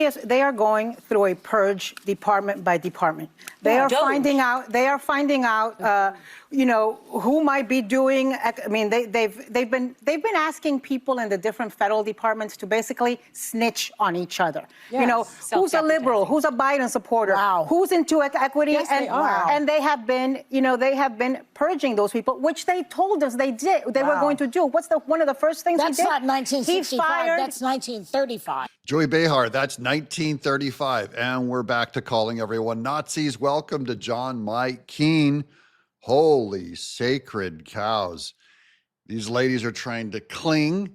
Yes, they are going through a purge department by department. They are finding out, you know, who might be doing. I mean, they've been asking people in the different federal departments to basically snitch on each other. Yes. You know, who's a liberal, who's a Biden supporter, who's into equity, yes, and they have been, you know, they have been purging those people, which they told us they were going to do. What's one of the first things he did? That's not 1965. That's 1935. Joey Behar, that's 1935. And we're back to calling everyone Nazis. Welcome to John Mike Keene. Holy sacred cows. These ladies are trying to cling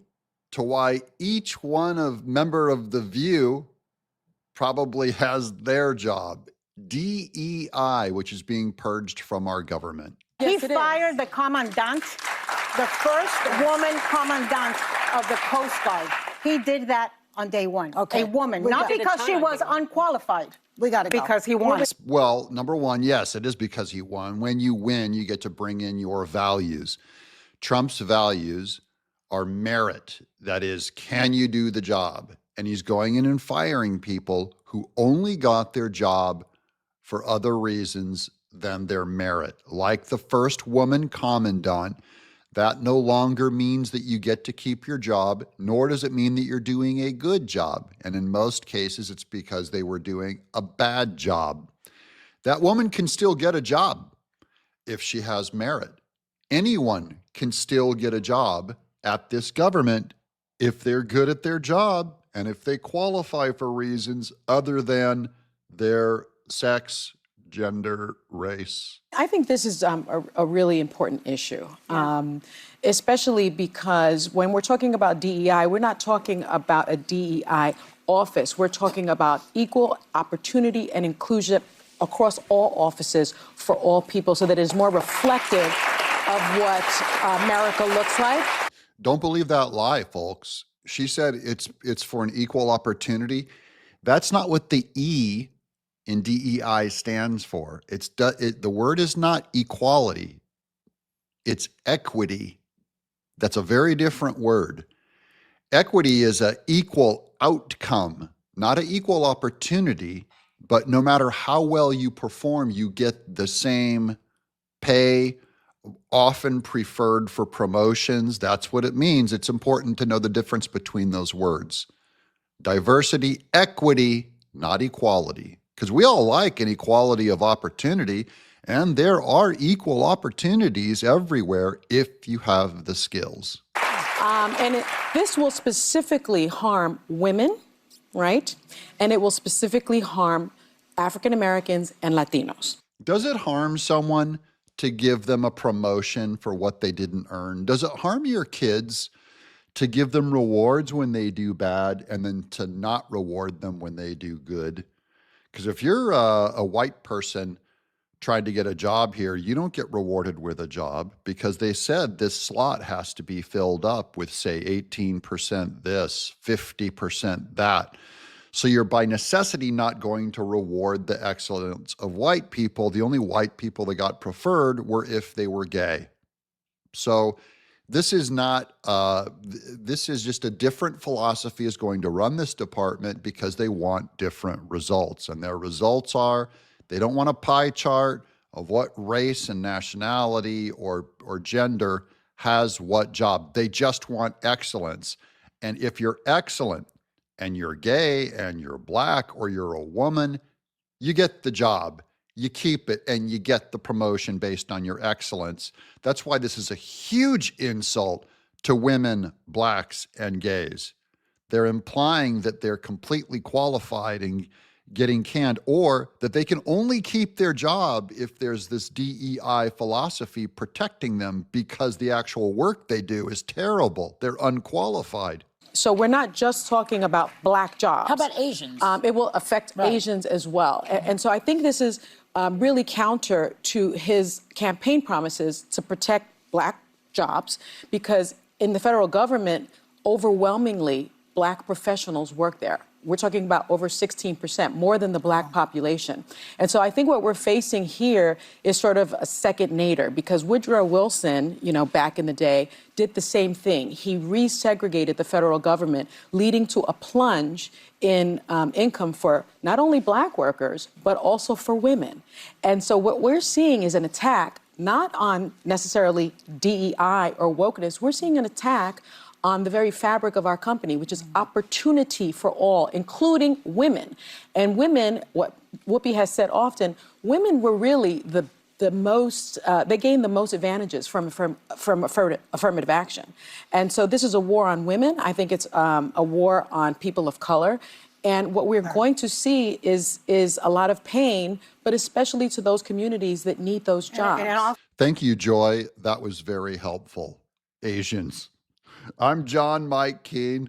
to why each member of The View probably has their job. DEI, which is being purged from our government. Yes, he fired the commandant, the first woman commandant of the Coast Guard. He did that on day one. Okay. A woman, not because she was unqualified. We got to go. Because he won. Well, number one, yes, it is because he won. When you win, you get to bring in your values. Trump's values are merit. That is, can you do the job? And he's going in and firing people who only got their job for other reasons than their merit. Like the first woman commandant, that no longer means that you get to keep your job, nor does it mean that you're doing a good job. And in most cases, it's because they were doing a bad job. That woman can still get a job if she has merit. Anyone can still get a job at this government if they're good at their job and if they qualify for reasons other than their sex, gender, race. I think this is a really important issue, especially because when we're talking about DEI, we're not talking about a DEI office. We're talking about equal opportunity and inclusion across all offices for all people so that it's more reflective of what America looks like. Don't believe that lie, folks. She said it's for an equal opportunity. That's not what the E in DEI stands for. The word is not equality. It's equity. That's a very different word. Equity is an equal outcome, not an equal opportunity, but no matter how well you perform, you get the same pay, often preferred for promotions. That's what it means. It's important to know the difference between those words. Diversity, equity, not equality. Because we all like an equality of opportunity, and there are equal opportunities everywhere if you have the skills. This will specifically harm women, right? And it will specifically harm African Americans and Latinos. Does it harm someone to give them a promotion for what they didn't earn? Does it harm your kids to give them rewards when they do bad and then to not reward them when they do good? Because if you're a white person trying to get a job here, you don't get rewarded with a job because they said this slot has to be filled up with, say, 18% this, 50% that. So you're by necessity not going to reward the excellence of white people. The only white people that got preferred were if they were gay. So this is not, this is just a different philosophy is going to run this department because they want different results. And their results are, they don't want a pie chart of what race and nationality or gender has what job. They just want excellence. And if you're excellent and you're gay and you're black or you're a woman, you get the job. You keep it and you get the promotion based on your excellence. That's why this is a huge insult to women, blacks, and gays. They're implying that they're completely qualified and getting canned, or that they can only keep their job if there's this DEI philosophy protecting them because the actual work they do is terrible. They're unqualified. So we're not just talking about black jobs. How about Asians? It will affect Asians as well. And so I think this is really counter to his campaign promises to protect black jobs, because in the federal government, overwhelmingly, black professionals work there. we're talking about over 16%, more than the black population. And so I think what we're facing here is sort of a second nadir, because Woodrow Wilson, back in the day, did the same thing. He resegregated the federal government, leading to a plunge in income for not only black workers, but also for women. And so what we're seeing is an attack, not on necessarily DEI or wokeness. We're seeing an attack on the very fabric of our company, which is opportunity for all, including women. And women, what Whoopi has said often, women were really the most, they gained the most advantages from affirmative action. And so this is a war on women. I think it's a war on people of color. And what we're going to see is a lot of pain, but especially to those communities that need those jobs. Thank you, Joy. That was very helpful. Asians. I'm John Mike Keene.